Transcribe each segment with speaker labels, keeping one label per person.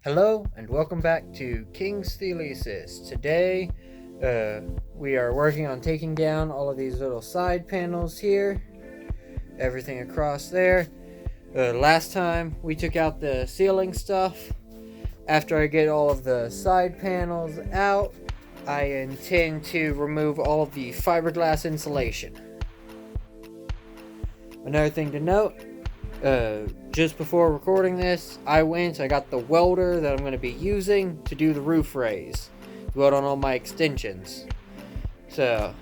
Speaker 1: Hello and welcome back to King's Thelesis. Today we are working on taking down all of these little side panels here, everything across there. Last time we took out the ceiling stuff. After I get all of the side panels out, I intend to remove all of the fiberglass insulation. Another thing to note, just before recording this, I got the welder that I'm going to be using to do the roof raise, to weld on all my extensions. So,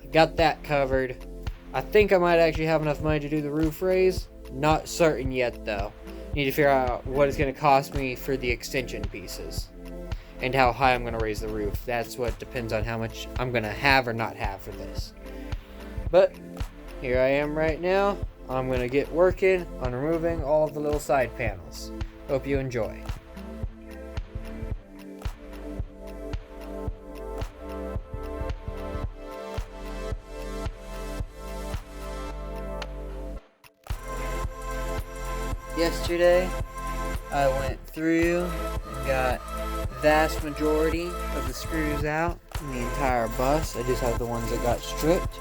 Speaker 1: I got that covered. I think I might actually have enough money to do the roof raise. Not certain yet though. Need to figure out what it's going to cost me for the extension pieces, and how high I'm going to raise the roof. That's what depends on how much I'm going to have or not have for this. But, here I am right now. I'm going to get working on removing all of the little side panels. Hope you enjoy. Yesterday, I went through and got vast majority of the screws out in the entire bus. I just have the ones that got stripped.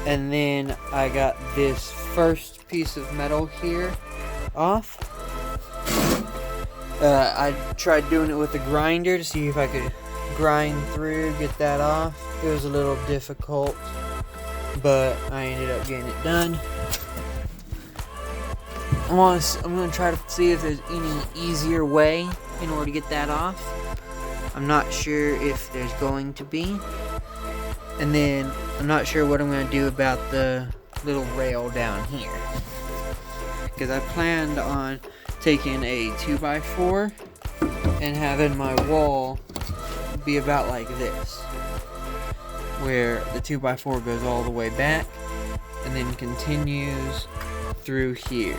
Speaker 1: And then I got this first piece of metal here off. I tried doing it with a grinder to see if I could grind through, get that off. It was a little difficult, but I ended up getting it done. I'm going to try to see if there's any easier way in order to get that off. I'm not sure if there's going to be. And then I'm not sure what I'm going to do about the little rail down here, because I planned on taking a 2x4 and having my wall be about like this, where the 2x4 goes all the way back and then continues through here.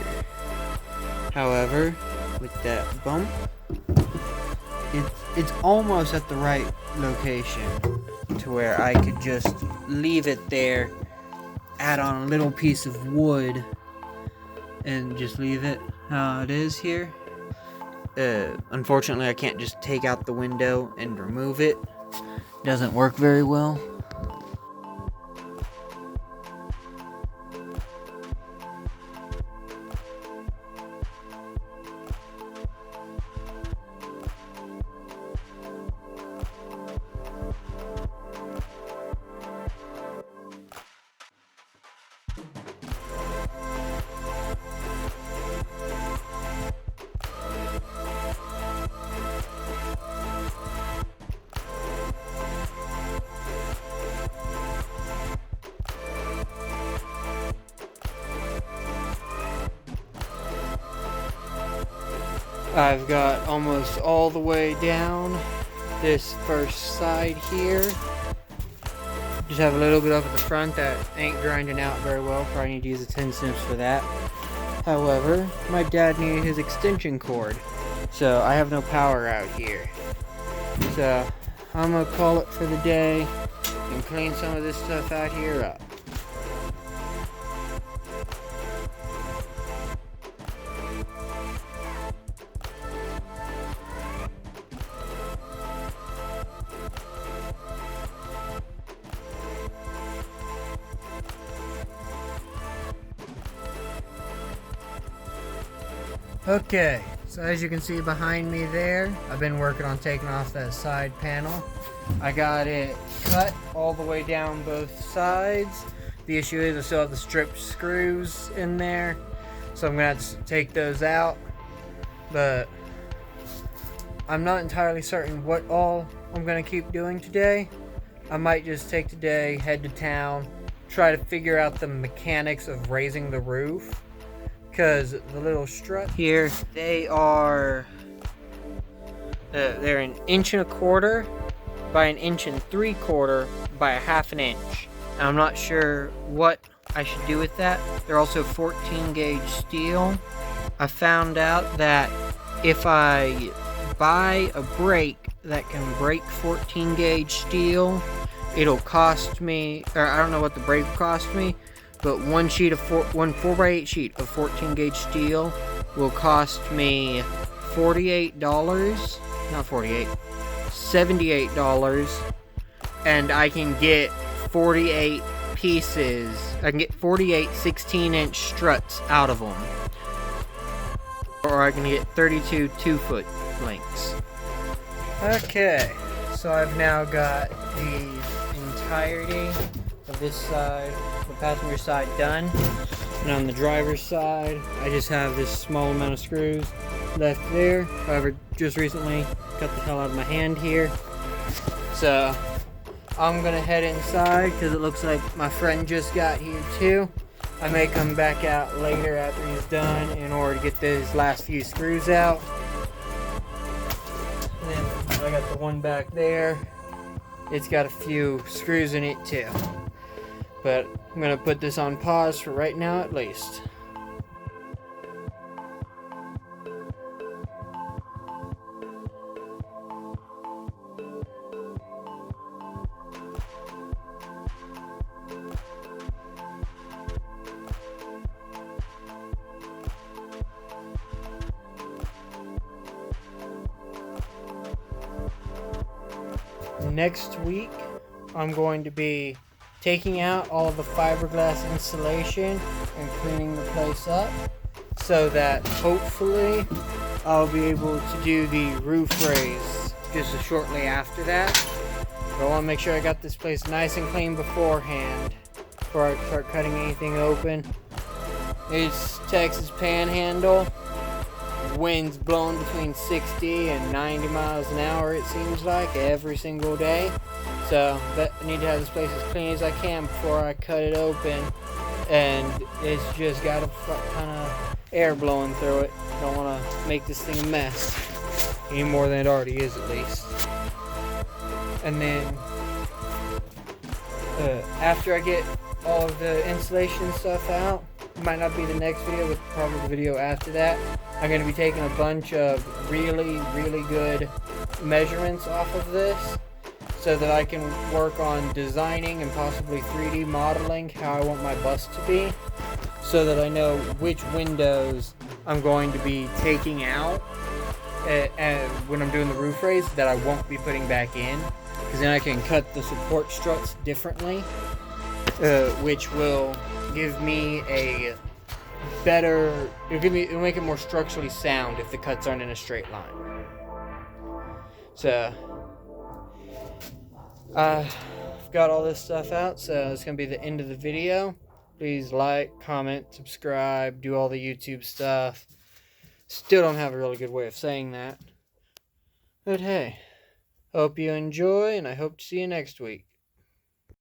Speaker 1: However, with that bump, it's almost at the right location to where I could just leave it there, add on a little piece of wood, and just leave it how it is here. Unfortunately, I can't just take out the window and remove it. Doesn't work very well. I've got almost all the way down this first side here. Just have a little bit up at the front that ain't grinding out very well. Probably need to use a 10 snips for that. However, my dad needed his extension cord, so I have no power out here. So I'm gonna call it for the day and clean some of this stuff out here up. Okay, so as you can see behind me there, I've been working on taking off that side panel. I got it cut all the way down both sides. The issue is I still have the stripped screws in there, so I'm going to have to take those out. But I'm not entirely certain what all I'm going to keep doing today. I might just take today, head to town, try to figure out the mechanics of raising the roof. Because the little strut here, they're an 1.25 inches by 1 3/4 inches by 1/2 inch. And I'm not sure what I should do with that. They're also 14 gauge steel. I found out that if I buy a brake that can break 14 gauge steel, it'll cost me, or I don't know what the brake will cost me, but one 4x8 sheet of 14 gauge steel will cost me $48, not 48, $78, and I can get 48 pieces. I can get 48 16-inch struts out of them, or I can get 32 2-foot links. Okay, so I've now got the entirety of this side, the passenger side, done. And on the driver's side, I just have this small amount of screws left there. However, just recently cut the hell out of my hand here. So I'm gonna head inside because it looks like my friend just got here too. I may come back out later after he's done in order to get these last few screws out. And then I got the one back there. It's got a few screws in it too. But I'm gonna put this on pause for right now at least. Next week, I'm going to be taking out all of the fiberglass insulation and cleaning the place up so that hopefully I'll be able to do the roof raise just shortly after that. But I want to make sure I got this place nice and clean beforehand before I start cutting anything open. It's Texas Panhandle. Winds blowing between 60 and 90 miles an hour, it seems like, every single day. So I need to have this place as clean as I can before I cut it open. And it's just got a ton of air blowing through it. Don't want to make this thing a mess any more than it already is, at least. And then after I get all of the insulation stuff out, it might not be the next video, but probably the video after that, I'm going to be taking a bunch of really, really good measurements off of this so that I can work on designing and possibly 3D modeling how I want my bus to be, so that I know which windows I'm going to be taking out when I'm doing the roof raise that I won't be putting back in, because then I can cut the support struts differently, which will give me a better, it'll make it more structurally sound if the cuts aren't in a straight line. So I've got all this stuff out, so it's gonna be the end of the video. Please like, comment, subscribe, do all the YouTube stuff. Still don't have a really good way of saying that, but hey, hope you enjoy, and I hope to see you next week.